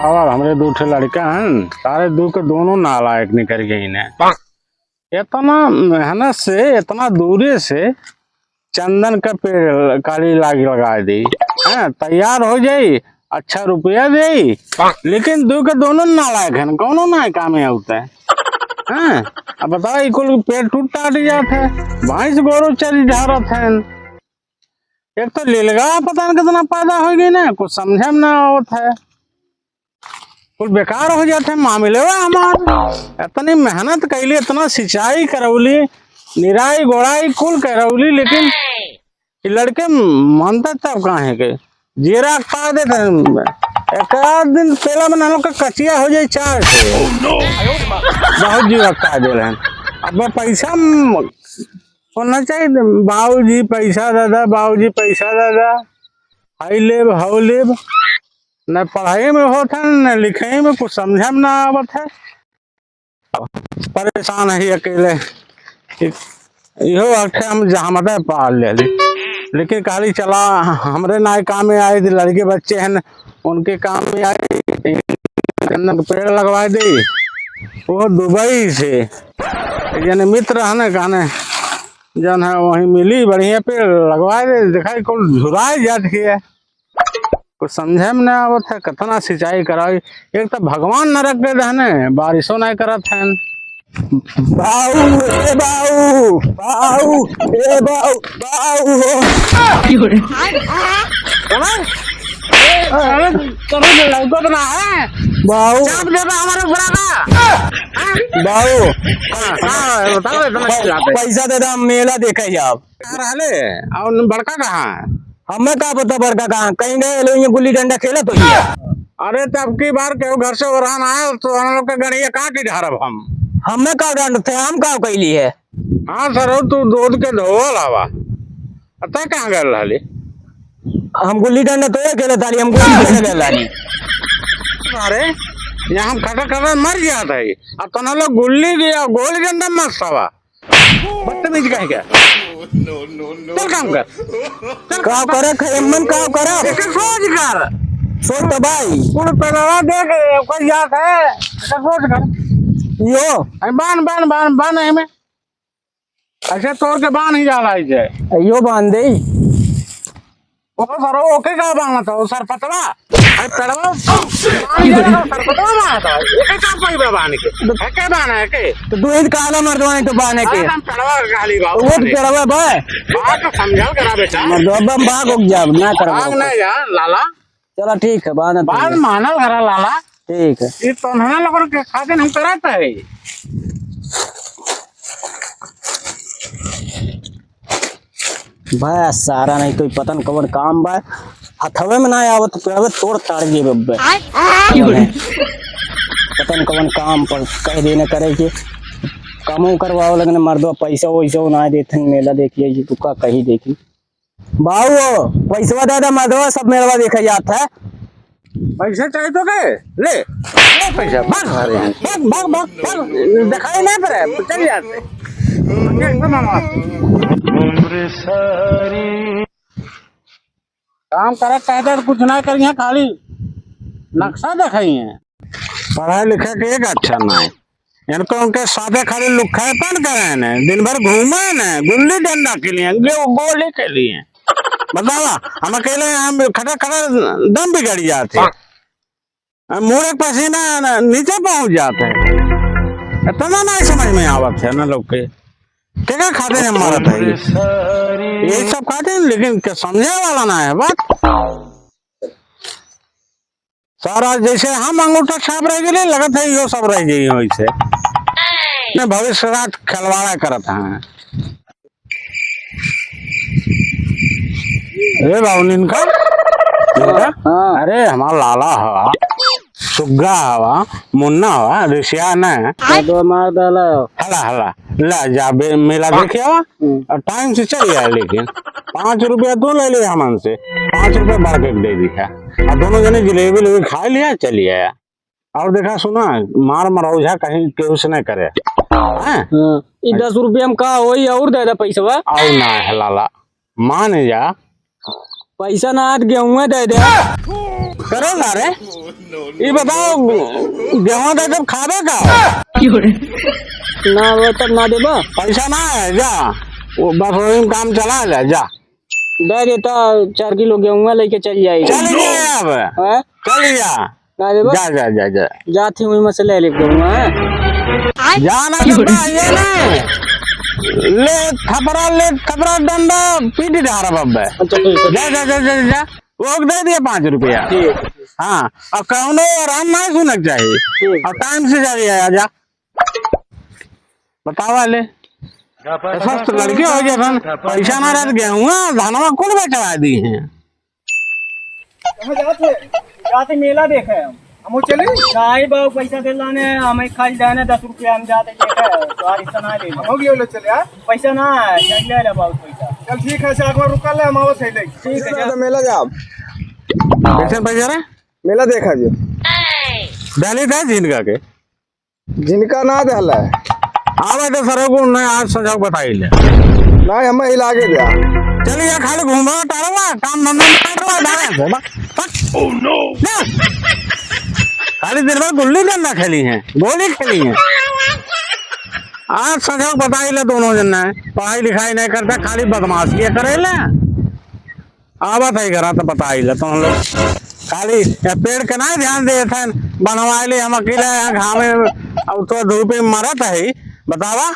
बतावा हमरे दो ठे लड़का हैं सारे दो के दोनों नालायक निकल गई ने। इतना मेहनत से इतना दूरी से चंदन का पेड़ काली लाग लगा दी है, तैयार हो जाई, अच्छा रुपया दे, लेकिन दो के दोनों नालायक है, कौनो ना काम होता है। अब बताओ कुल पेड़ टूट टाट जाता है, भैंस गोरू चल झारत है। एक तो लीलगा पता नहीं कितना पैदा हो गई ना, कुछ समझे में ना आवत है, कुल बेकार हो जाते हैं मामले हमारे। इतनी मेहनत कैली, इतना सिंचाई करौली, निराई गोड़ाई कुल करौली, लेकिन लड़के मानता तब कहाँ है के जीरा पा देते एक आध दिन पहला बना लोग का कचिया हो जाए चार से बहुत जीरा पा दे रहे हैं। अब पैसा होना चाहिए, बाबूजी पैसा दादा, बाबूजी पैसा दादा, हाई लेब हाउ लेब, न पढ़ाई में होता है न लिखाई में, कुछ समझ में ना आवत है, परेशान है अकेले। इहो अखे हम जहामत पाल ले, लेकिन खाली चला हमरे ना काम में आए थे, लड़के बच्चे हैं उनके काम में आए, पेड़ लगवा दी वो दुबई से यानी मित्र है ना, कहने जन है वहीं मिली बढ़िया पेड़ लगवा दे, दिखाई कुल झुराई जाती है, कुछ समझे में ना आवत है, कितना सिंचाई कराई। एक तो भगवान नरक के रहने बारिशों नहीं करत है। बाऊ ए बाऊ बाऊ ए बाऊ बाऊ लड़को ना है बाऊ चाप दे हमारे बुरा का बाऊ पैसा दे दो, मेला देखे जाओ और बड़का कहाँ है, हमें क्या पता बड़का कहाँ, कहीं गए लोग गुल्ली डंडा खेला तो ये। अरे तब की बार के घर से उड़ान आया तो हम लोग के गड़िया काट ही ढारब हमें का डांट थे, हम का कैली है। हाँ सर तू दूध के धोवल हवा, अतः कहाँ गए लाली, हम गुल्ली डंडा तो खेले ताली, हम गुल्ली डंडा लाली। अरे यहाँ हम खटा खटा मर गया था, अब तो ना लोग गुल्ली गया गोली डंडा मस्त हवा, बदतमीज कहे क्या, चल काम कर, क्या करे खयमन का करे, सोच कर, सोच तो भाई पूरे पैदा देख कोई याद है, सोच कर यो बान बान बान बान है में ऐसे तोड़ के बान ही जाला है यो बांध दे ओ सर ओके का बांधना था सर पतला अरे पेड़वा सर पतला बांधा था ये क्या कोई बांध के क्या बांधा है के तो दूध काला मर्दवा तो बांधने के हम पेड़वा गाली बाबू वो पेड़वा भाई बात तो समझाओ करा बेटा मर्दवा भाग हो जा ना कर भाग नहीं जा लाला, चलो ठीक है बांध बांध मानव घरा लाला, ठीक है ये तो ना लोगों के खाते हम कराता है। भाई सारा नहीं कोई पता नहीं कौन काम बा हथवे में ना आवत तो तोड़ ताड़ गए बब्बे पता नहीं कौन काम पर कह देने करे के कामों करवाओ लगने मर्दवा पैसा वैसा ना देते मेला देखिए जी तुका कहीं देखी बाबू पैसा दादा मर्दवा सब मेलवा देखा जाता है, पैसा चाहिए तो गए ले पैसा भाग भाग भाग भाग दिखाई नहीं पड़े चल जाते काम करे कहते कुछ ना करिए, खाली नक्शा दिखाइए, पढ़ाई लिखा के एक अच्छा ना है इनको, उनके साथे खाली लुखापन करे न, दिन भर घूमे न गुल्ली डंडा के लिए गोली के लिए, बतावा हम अकेले हम खड़ा खड़ा दम बिगड़ जाते, मुँह पसीना नीचे पहुंच जाते हैं, इतना नहीं समझ में आवत है ना लोग के क्या खाते हैं हमारा था ये सब खाते हैं, लेकिन क्या समझे वाला ना है बात। सारा जैसे हम अंगूठा छाप रह गए लगता है यो सब रह गई वैसे न भविष्य रात खिलवाड़ा करता है। अरे बाबू इनका अरे हमारा लाला हवा सुग्गा हवा मुन्ना हवा ऋषिया न हला हला ला जा मेला देखे हवा और टाइम से चल गया, लेकिन 5 रुपया तो ले लिया हमन से, 5 रुपया बढ़ के दे दिया और दोनों जने जलेबी खा लिया चलिए आया। और देखा सुना मार मरौझा कहीं केहू से नहीं करे 10 रुपया में का होई और दे दे पैसा और ना है लाला मान जा पैसा ना गेहूं दे दे। करेगा रे? ये बताओ गेहूं तो जब खावे का ना वो तब ना देबा पैसा ना है जा, वो बस वही में काम चला ले जा। दे देता 4 किलो गेहूं लेके चल जाएगी। चल गया अब, हाँ? चल जा, ना देबा जा जा जा जा जाती वही में से ले गेहूं। जाना जब ये ना ले थपरा डंडा पीटी डारा बब्बे। अच्छा ठीक है। जा जा जा जा जा वो दे दिया 5 रुपया। हाँ और कौनो आराम नहीं सुनक चाहिए और टाइम से जा जा बतावा ले सस्त लड़के हो गए सन, पैसा ना रहता गेहूँ धानवा कौन चढ़ा दी है। जाते मेला देखे हम चले नहीं बाबू पैसा दे लाने हमें खाली जाने 10 रुपया हम जाते देखे तो रिश्ता ना ले हो गया चले यार पैसा ना चल ले बाबू पैसा चल ठीक है से अगवा रुका ले हम आवत है ले ठीक है तो मेला जा कैसे पैसा रे मेला देखा जी दलित है जिनका के जिनका ना दहला आवे तो सर को नहीं आज सजाओ बताई ले ना हम ही लागे दे चलिए खाली घूमा टारवा काम धंधा करवा डाले से बस। ओह नो खाली दिन भर गुल्ली डंडा खेली है, गोली खेली है। आज सजाओ बताई ले दोनों जन ने पढ़ाई लिखाई नहीं करता खाली बदमाशी करे ले आवत है करा तो बताई ले तुम लोग खाली पेड़ के ना ध्यान दे थे बनवाए ले हम अकेले घामे अब तो धूप में मरत है बतावा।